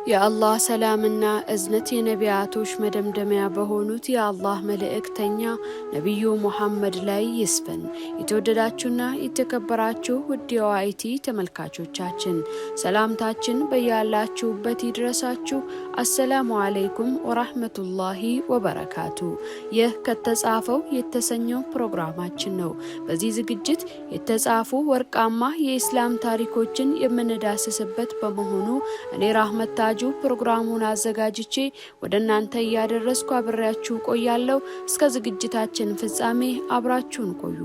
የአላህ ሰላምና እዝነት የነቢያቶች መደምደሚያ በሆኑት የአላህ መልእክተኛ ነቢዩ ሙሐመድ ላይ ይስፈን። የተወደዳችሁና የተከበራችሁ ውድ የዋኢቲ ተመልካቾቻችን ሰላምታችን በያላችሁበት ይድረሳችሁ። አሰላሙ አለይኩም ወራህመቱላሂ ወበረካቱ። ይህ ከተጻፈው የተሰኘው ፕሮግራማችን ነው። በዚህ ዝግጅት የተጻፉ ወርቃማ የኢስላም ታሪኮችን የምንዳስስበት በመሆኑ እኔ ራህመት ፕሮግራሙን አዘጋጅቼ ወደ እናንተ ያደረስኩ አብሬያችሁ ቆያለሁ። እስከ ዝግጅታችን ፍጻሜ አብራችሁን ቆዩ።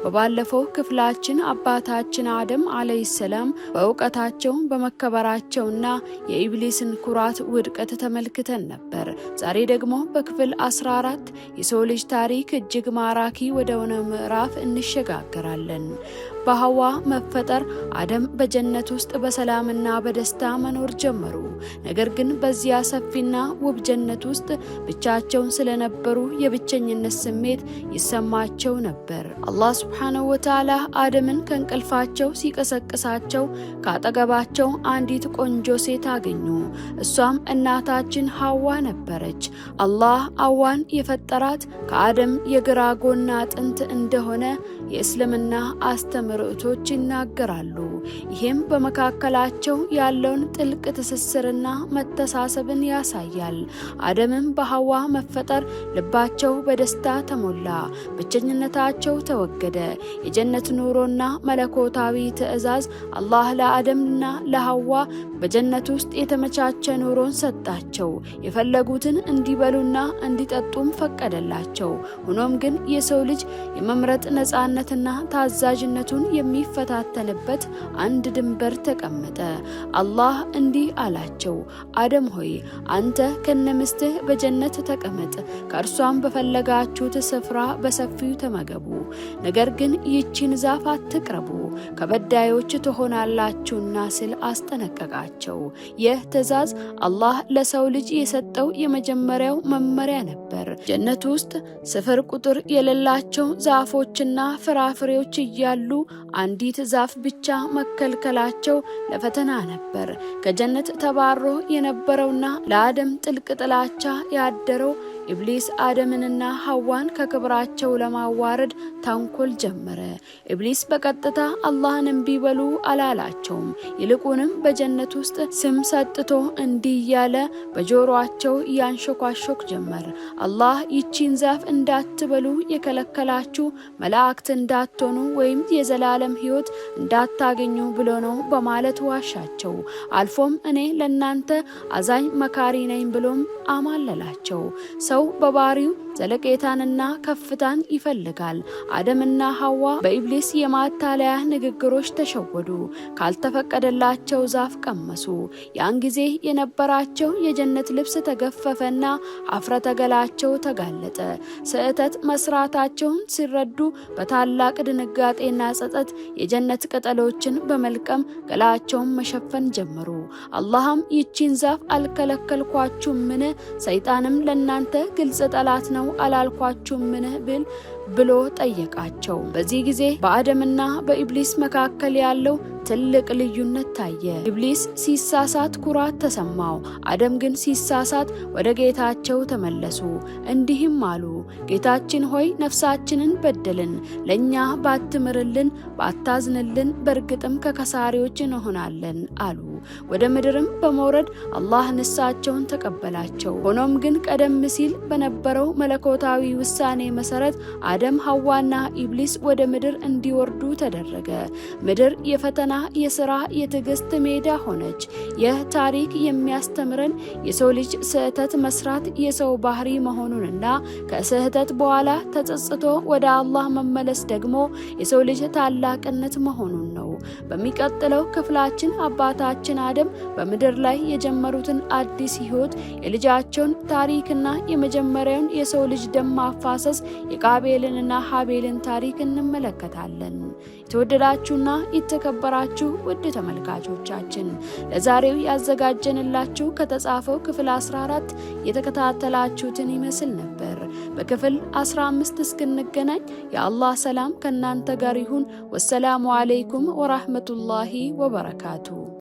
ባለፈው ክፍላችን አባታችን አደም አለይሂ ሰላም በእውቀታቸው በመከበራቸውና የኢብሊስን ኩራት ውድቀት ተመልክተን ነበር። ዛሬ ደግሞ በክፍል 14 የሰው ልጅ ታሪክ እጅግ ማራኪ ወደ ሆነ ምዕራፍ እንሸጋገራለን። በሐዋ መፈጠር አደም በጀነት ውስጥ በሰላምና በደስታ መኖር ጀመሩ። ነገር ግን በዚያ ሰፊና ውብ ጀነት ውስጥ ብቻቸውን ስለነበሩ የብቸኝነት ስሜት ይሰማቸው ነበር። አላህ ሱብሓነሁ ወተዓላ አደምን ከእንቅልፋቸው ሲቀሰቅሳቸው ካጠገባቸው አንዲት ቆንጆ ሴት አገኙ። እሷም እናታችን ሐዋ ነበረች። አላህ ሐዋን የፈጠራት ከአደም የግራ ጎን አጥንት እንደሆነ የእስልምና አስተምህሮቶች ይናገራሉ። ይህም በመካከላቸው ያለውን ጥልቅ ትስስርና መተሳሰብን ያሳያል። አደምም በሐዋ መፈጠር ልባቸው በደስታ ተሞላ፣ ብቸኝነታቸው ተወገደ። የጀነት ኑሮና መለኮታዊ ትዕዛዝ አላህ ለአደምና ለሐዋ በጀነት ውስጥ የተመቻቸ ኑሮን ሰጣቸው። የፈለጉትን እንዲበሉና እንዲጠጡም ፈቀደላቸው። ሆኖም ግን የሰው ልጅ የመምረጥ ነፃነትና ታዛዥነቱን የሚፈታተንበት አንድ ድንበር ተቀመጠ። አላህ እንዲህ አላቸው፣ አደም ሆይ አንተ ከነምስትህ በጀነት ተቀመጥ፣ ከእርሷም በፈለጋችሁት ስፍራ በሰፊው ተመገቡ። ነገር ግን ይህችን ዛፍ አትቅረቡ፣ ከበዳዮች ትሆናላችሁና ሲል አስጠነቀቃቸው። ይህ ትዕዛዝ አላህ ለሰው ልጅ የሰጠው የመጀመሪያው መመሪያ ነበር። ጀነት ውስጥ ስፍር ቁጥር የሌላቸው ዛፎችና ፍራፍሬዎች እያሉ አንዲት ዛፍ ብቻ መከልከላቸው ለፈተና ነበር። ከጀነት ተባሮ የነበረውና ለአደም ጥልቅ ጥላቻ ያደረው ኢብሊስ አደምንና ሐዋን ከክብራቸው ለማዋረድ ተንኮል ጀመረ። ኢብሊስ በቀጥታ አላህን እምቢ በሉ አላላቸውም። ይልቁንም በጀነት ውስጥ ስም ሰጥቶ እንዲህ እያለ በጆሮአቸው ያንሾካሾክ ጀመር። አላህ ይቺን ዛፍ እንዳትበሉ የከለከላችሁ መላእክት እንዳትሆኑ ወይም የዘላለም ሕይወት እንዳታገኙ ብሎ ነው በማለት ዋሻቸው። አልፎም እኔ ለናንተ አዛኝ መካሪ ነኝ ብሎም አማለላቸው። ሰው በባህሪው ዘለቄታንና ከፍታን ይፈልጋል። አደምና ሐዋ በኢብሊስ የማታለያ ንግግሮች ተሸወዱ። ካልተፈቀደላቸው ዛፍ ቀመሱ። ያን ጊዜ የነበራቸው የጀነት ልብስ ተገፈፈና አፍረተ ገላቸው ተጋለጠ። ስህተት መስራታቸውን ሲረዱ በታላቅ ድንጋጤና ጸጸት የጀነት ቅጠሎችን በመልቀም ገላቸውን መሸፈን ጀመሩ። አላህም ይቺን ዛፍ አልከለከልኳችሁም ምን? ሰይጣንም ለናንተ ግልጽ ጠላት ነው አላልኳችሁም ምን ብሎ ጠየቃቸው። በዚህ ጊዜ በአደምና በኢብሊስ መካከል ያለው ትልቅ ልዩነት ታየ። ኢብሊስ ሲሳሳት ኩራት ተሰማው። አደም ግን ሲሳሳት ወደ ጌታቸው ተመለሱ። እንዲህም አሉ፣ ጌታችን ሆይ ነፍሳችንን በደልን፣ ለኛ ባትምርልን ባታዝንልን በእርግጥም ከከሳሪዎች እንሆናለን አሉ። ወደ ምድርም በመውረድ አላህ ንሳቸውን ተቀበላቸው። ሆኖም ግን ቀደም ሲል በነበረው መለኮታዊ ውሳኔ መሰረት አደም ሐዋና ኢብሊስ ወደ ምድር እንዲወርዱ ተደረገ። ምድር የፈተና የሥራ የትዕግስት ሜዳ ሆነች። ይህ ታሪክ የሚያስተምረን የሰው ልጅ ስህተት መስራት የሰው ባህሪ መሆኑንና ከስህተት በኋላ ተጸጽቶ ወደ አላህ መመለስ ደግሞ የሰው ልጅ ታላቅነት መሆኑን ነው። በሚቀጥለው ክፍላችን አባታችን አደም በምድር ላይ የጀመሩትን አዲስ ህይወት፣ የልጃቸውን ታሪክና የመጀመሪያውን የሰው ልጅ ደም ማፋሰስ የቃቤልንና ሀቤልን ታሪክ እንመለከታለን። የተወደዳችሁና የተከበራችሁ ውድ ተመልካቾቻችን ለዛሬው ያዘጋጀንላችሁ ከተጻፈው ክፍል 14 የተከታተላችሁትን ይመስል ነበር። በክፍል 15 እስክንገናኝ የአላህ ሰላም ከእናንተ ጋር ይሁን። ወሰላሙ አለይኩም ወራህመቱላሂ ወበረካቱ።